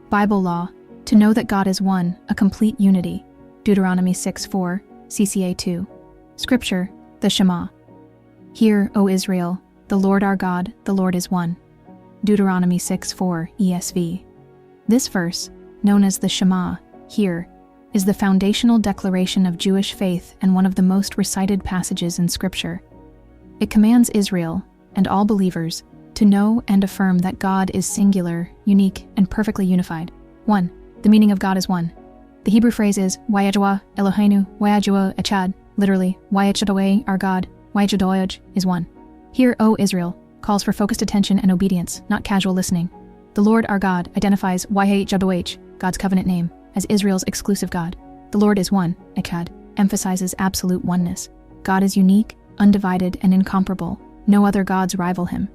Bible law, to know that God is one, a complete unity. Deuteronomy 6:4, CCA 2. Scripture, the Shema. Hear, O Israel, the Lord our God, the Lord is one. Deuteronomy 6:4, ESV. This verse, known as the Shema, hear, is the foundational declaration of Jewish faith and one of the most recited passages in Scripture. It commands Israel, and all believers, to know and affirm that God is singular, unique, and perfectly unified. 1. The meaning of God is one. The Hebrew phrase is YHWH Eloheinu YHWH echad, literally, YHWH our God, YHWH is one. Here, O Israel, calls for focused attention and obedience, not casual listening. The Lord our God identifies YHWH, God's covenant name, as Israel's exclusive God. The Lord is one, echad, emphasizes absolute oneness. God is unique, undivided, and incomparable. No other gods rival him.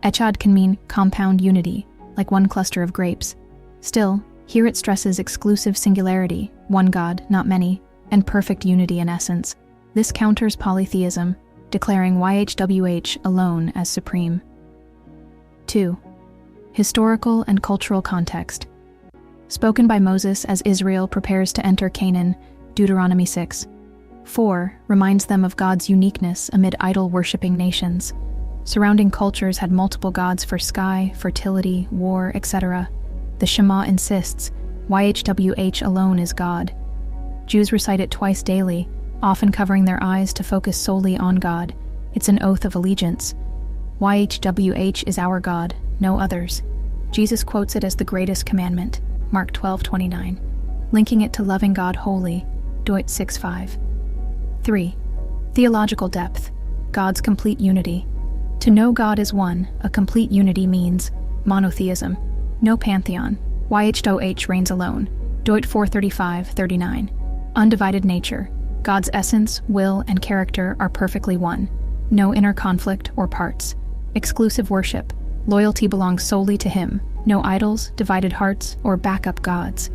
Echad can mean compound unity, like one cluster of grapes. Still, here it stresses exclusive singularity, one God, not many, and perfect unity in essence. This counters polytheism, declaring YHWH alone as supreme. 2. Historical and cultural context. Spoken by Moses as Israel prepares to enter Canaan, Deuteronomy 6:4 reminds them of God's uniqueness amid idol-worshipping nations. Surrounding cultures had multiple gods for sky, fertility, war, etc. The Shema insists, YHWH alone is God. Jews recite it twice daily, often covering their eyes to focus solely on God. It's an oath of allegiance. YHWH is our God, no others. Jesus quotes it as the greatest commandment, Mark 12:29, linking it to loving God wholly, Deut 6:5. 3. Theological depth, God's complete unity. To know God is one, a complete unity means monotheism, no pantheon, YHWH reigns alone, Deut 4:35-39. Undivided nature, God's essence, will, and character are perfectly one, no inner conflict or parts. Exclusive worship, loyalty belongs solely to him, no idols, divided hearts, or backup gods.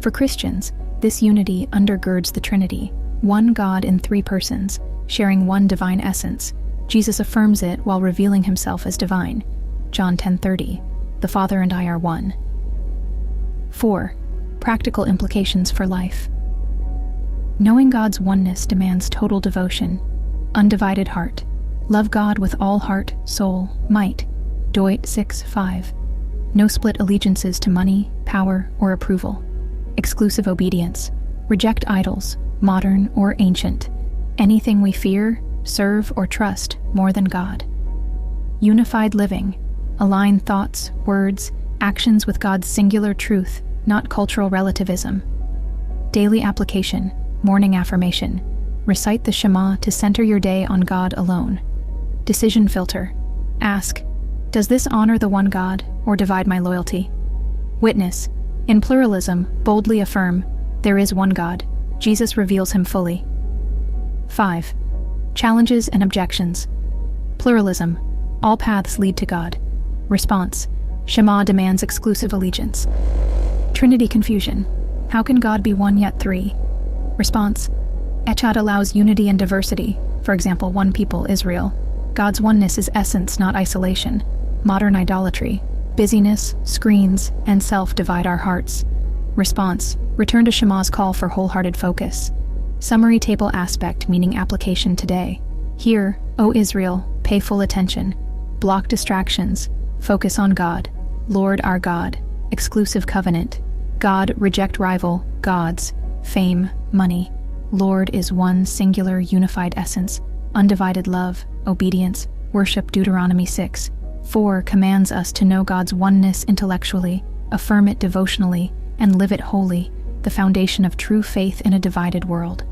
For Christians, this unity undergirds the Trinity, one God in three persons, sharing one divine essence. Jesus affirms it while revealing himself as divine. John 10:30, the Father and I are one. 4. Practical implications for life. Knowing God's oneness demands total devotion, undivided heart. Love God with all heart, soul, might. Deut 6:5. No split allegiances to money, power, or approval. Exclusive obedience. Reject idols, modern or ancient. Anything we fear, serve, or trust more than God. Unified living. Align thoughts, words, actions with God's singular truth, not cultural relativism. Daily application. Morning affirmation. Recite the Shema to center your day on God alone. Decision filter. Ask, does this honor the one God or divide my loyalty? Witness. In pluralism, boldly affirm, there is one God. Jesus reveals him fully. 5. Challenges and objections. Pluralism. All paths lead to God. Response. Shema demands exclusive allegiance. Trinity confusion. How can God be one yet three? Response. Echad allows unity and diversity, for example, one people, Israel. God's oneness is essence, not isolation. Modern idolatry. Busyness, screens, and self divide our hearts. Response. Return to Shema's call for wholehearted focus. Summary table aspect meaning application today. Here, O Israel, pay full attention. Block distractions. Focus on God. Lord our God. Exclusive covenant. God, reject rival, gods. Fame, money. Lord is one singular unified essence. Undivided love, obedience, worship. Deuteronomy 6:4 commands us to know God's oneness intellectually, affirm it devotionally, and live it wholly, the foundation of true faith in a divided world.